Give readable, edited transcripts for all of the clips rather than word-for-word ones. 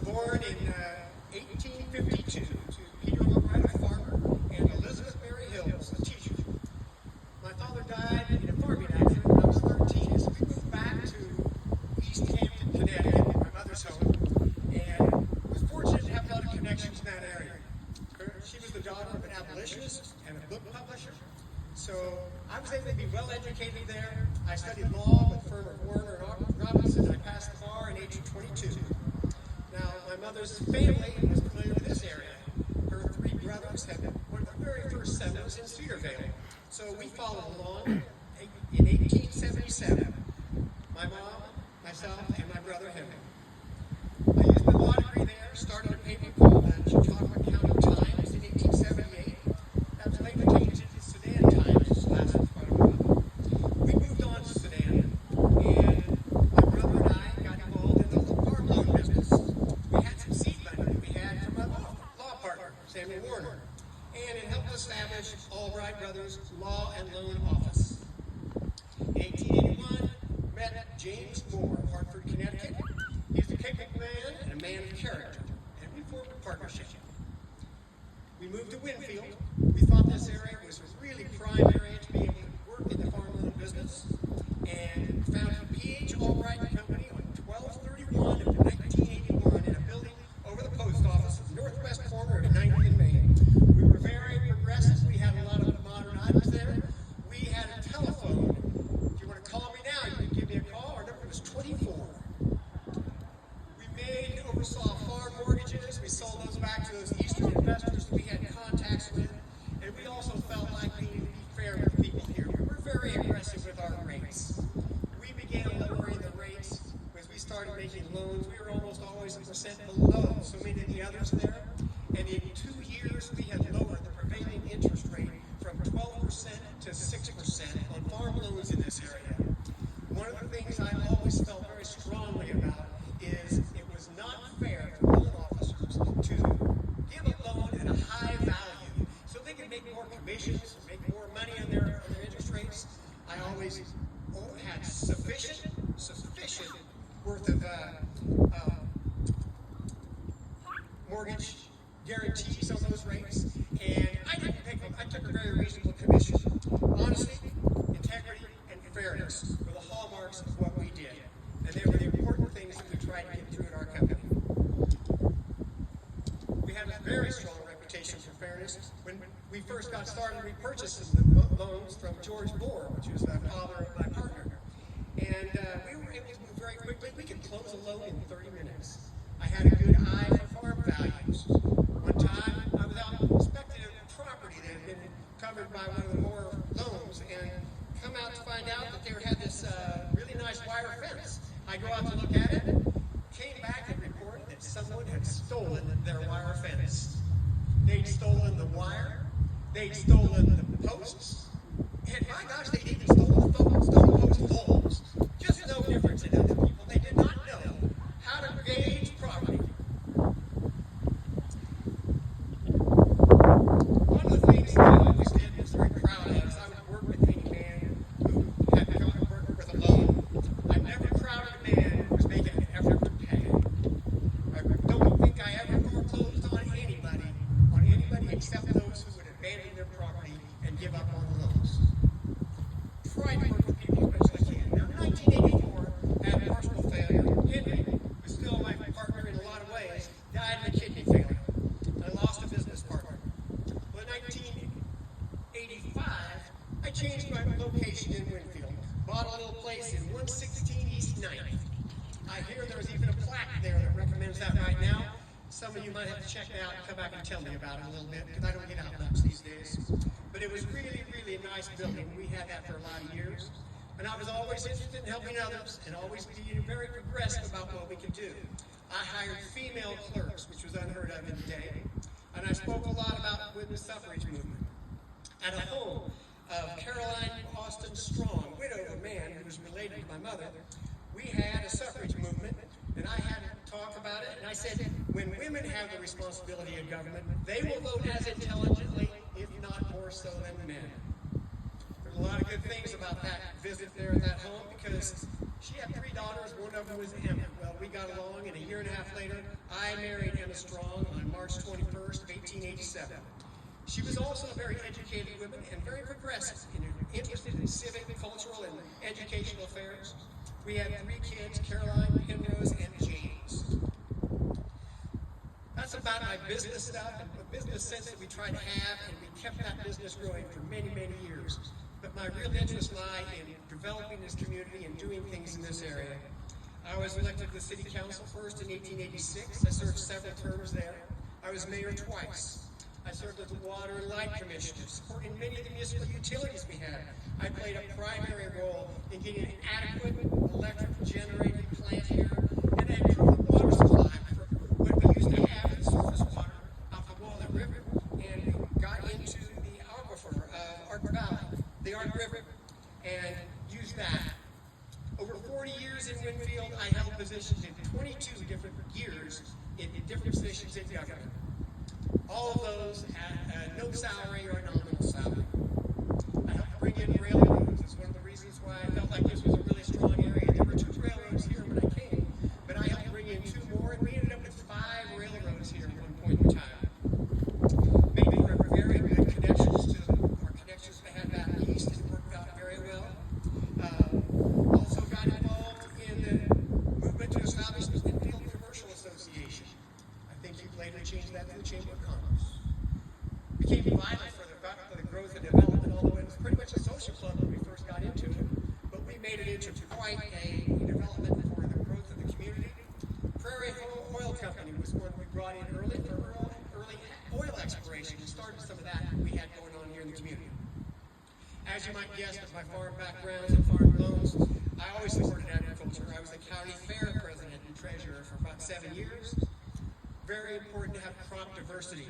born in 1852 to Peter Albright, a farmer, and Elizabeth Mary Hills, a teacher. My father died in a farming accident when I was 13, so we moved back to East Hampton, Connecticut, my mother's home, and was fortunate to have a lot of connections in that area. She was the daughter of an abolitionist and a book publisher, so I was able to be well educated there. I studied law with the firm of Warner and Robinson. I passed the bar at age 22. Now, my mother's family was familiar with this area. Her three brothers had one of the very first settlers in Cedarvale. So we followed along in 1877. My mom, myself, and my brother Henry. I used my law degree there, started a paper called the Chautauqua County Times in 1878. That was later changed into Sedan Times, which lasted quite a while. We moved on to Sedan, and my brother and I got involved in the farm loan business. We had some seed money that we had from a law partner, Samuel Warner, and it helped establish Albright Brothers Law and Loan Office. In 1881, met James Moore of Hartford, Connecticut. He's a capable man and a man of character, and we formed a partnership. We moved to Winfield. We thought this area was a really prime area to be able to work in the farm loan business, and founded P.H. Albright Company on 12/31 of 1981 in a building over the post office at the northwest corner of 9th and Main. We were very progressive. We had a lot of modern items there. We had a telephone. If you want to call me now, you can give me a call. Our number was 24. We oversaw farm mortgages. We sold those back to those Eastern investors that we had contacts with. And we also felt like we needed to be fair with people here. We were very aggressive with our rates. We began lowering the rates as we started making loans. We were almost always 1% below so many of the others there. And in 2 years, we had lowered the prevailing interest rate from 12% to 6% on farm loans in this area. One of the things I always felt very strongly about is it was not fair for loan officers to give a loan at a high value so they could make more commissions, make more money on their interest rates. I always had sufficient worth of mortgage guarantees on those rates, and I didn't take them. I took a very reasonable commission. Honesty, integrity, and fairness were the hallmarks of what we did, and they were the important things that we tried to get through in our company. We had a very strong reputation for fairness. When we first got started, we purchased some loans from George Moore, which was the father of my partner, and we were able to move very quickly. We could close a loan in 30 minutes. I had a good eye for farm values. One time, I was out inspecting a property that had been covered by one of the Moore loans, and come out to find out that they had this really nice wire fence. I go out to look at it, came back and reported that someone had stolen their wire fence. They'd stolen the wire, they'd stolen the posts, and my gosh, they'd even stolen post holes. Just no difference in other people. They did not know how to gauge property. One of the things that I always did was very proud of is I would work with any man who had come to work with a loan. I never crowded a man who was making an effort to pay. I don't think I ever foreclosed on anybody except those who would abandon their property and give up on the loans. Try to work with people as much as I can. Now, in 1984, I had partial failure. Henry, who's still my partner in a lot of ways, died of a kidney failure. I lost a business partner. Well, in 1985, I changed my location in Winfield. Bought a little place in 116 East 9th. I hear there's even a plaque there that recommends that right now. Some of you might have to check it out and come back and tell me about it a little bit, because I don't get out much these days. But it was really, really a nice building. We had that for a lot of years. And I was always interested in helping others and always being very progressive about what we could do. I hired female clerks, which was unheard of in the day. And I spoke a lot about women's suffrage movement. At a home of Caroline Austin Strong, widow of a man who was related to my mother, we had a suffrage movement, and I had to talk about it, and I said, when women have the responsibility of government, they will vote as intelligently, if not more so than men. There's a lot of good things about that visit there at that home, because she had 3 daughters, one of them was Emma. Well, we got along, and a year year and a half later, I married Emma Strong on March 21st of 1887. She was also a very educated woman and very progressive, interested in civic, cultural, and educational affairs. We had 3 kids, Caroline, Penrose, and James. That's about my business stuff and the business sense that we tried to have, and we kept that business growing for many, many years. But my real interests lie in developing this community and doing things in this area. I was elected to the city council first in 1886. I served several terms there. I was mayor twice. I served as the water and light commissioner, supporting many of the municipal utilities we had. I played a primary role in getting an adequate electric generating plant here, and I improved the water supply for what we used to have as surface water off the Walnut River, and we got into the aquifer of Ark Valley, the Ark River, and used that. Over 40 years in Winfield, I held positions in 22 different years in different positions in government. All of those at no salary or nominal salary. I helped bring in railroads. It's one of the reasons why I felt like this was a really strong area. There were 2 railroads here when I came, but I helped bring in 2 more, and we ended up with 5 railroads here at one point in time. Maybe for very good connections to our connections we had back east. It worked out very well. Also got involved in the movement to establish the Winfield Commercial Association. I think you've later changed that to the Chamber of Commerce. Became vital for the growth and development, although it was pretty much a social club when we first got into it, but we made it into quite a development for the growth of the community. Prairie Oil Company was one we brought in early for early oil exploration and started some of that we had going on here in the community. As you might guess, with my farm backgrounds and farm loans, I always supported agriculture. I was the county fair president and treasurer for about 7 years. Very important to have crop diversity.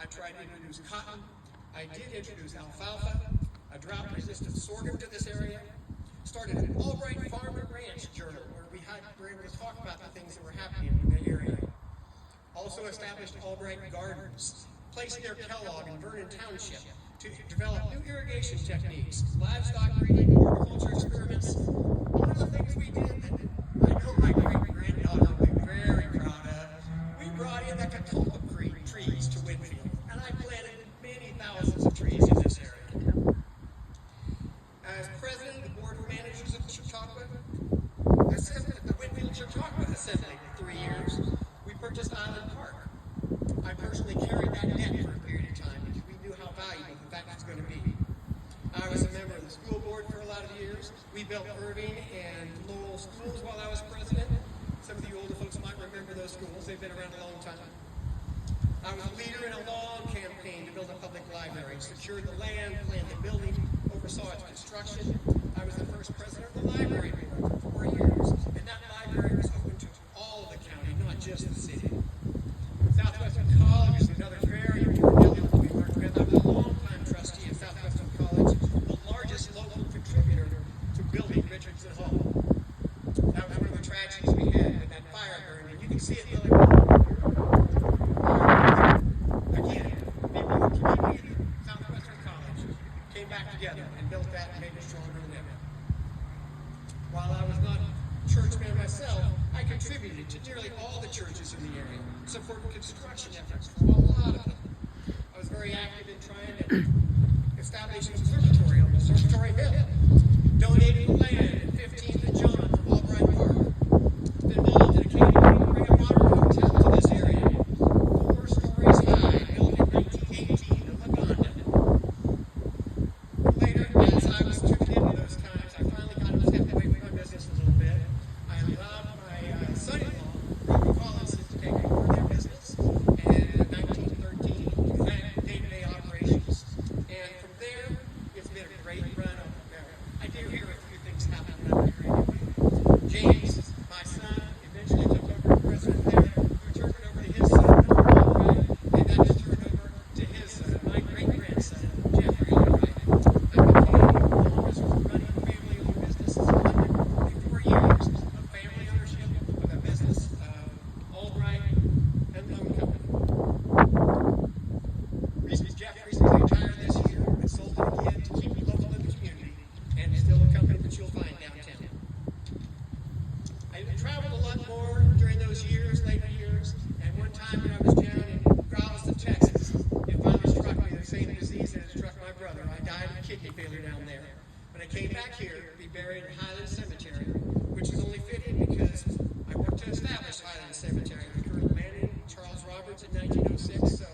I tried to introduce cotton. I did introduce alfalfa, a drought-resistant sorghum to this area. Started an Albright Farm and Ranch journal where were able to talk about the things that were happening in the area. Also established Albright Gardens, placed near Kellogg and Vernon Township to develop new irrigation techniques, livestock breeding, horticulture experiments. One of the things we did that I know my great-granddaughter will be very proud of, we brought in the catalpa trees to Winfield, and I planted many thousands of trees in this area. As president of the board of managers of the Winfield Chautauqua Assembly for 3 years, we purchased Highland Park. I personally carried that debt for a period of time because we knew how valuable that was going to be. I was a member of the school board for a lot of years. We built Irving and Lowell schools while I was president. Some of the older folks might remember those schools. They've been around a long time. I was a leader in a long campaign to build a public library, secured the land, planned the building, oversaw its construction. I was the first president of the library board for 4 years, and that library was open to all of the county, not just the city. Southwestern College is another very important element we worked with. I was a long-time trustee of Southwestern College, the largest local contributor to building Richardson Hall. That was one of the tragedies we had when that fire burned, and you can see it really well. Again, people in the community of Southwestern College came back together and built that and made it stronger than ever. While I was not a churchman myself, I contributed to nearly all the churches in the area, supported construction efforts for a lot of them. I was very active in trying to establish an observatory on Observatory Hill, donated the land at 15th and John from Albright Park. Been involved in a campaign to bring a modern hotel to this area, 4 stories high, built in 1918 in Laganda. Later, as I was tuning into those times, I finally got to step away from my business a little bit. I allowed my son-in-law, Robert Collins, to take over their business, and in 1913, we had day-to-day operations. And from there, it's been a great run over there. I do hear a few things happening out here. down there. But I came back here to be buried in Highland Cemetery, which is only fitting because I worked to establish Highland Cemetery with Colonel Manning, Charles Roberts in 1906. So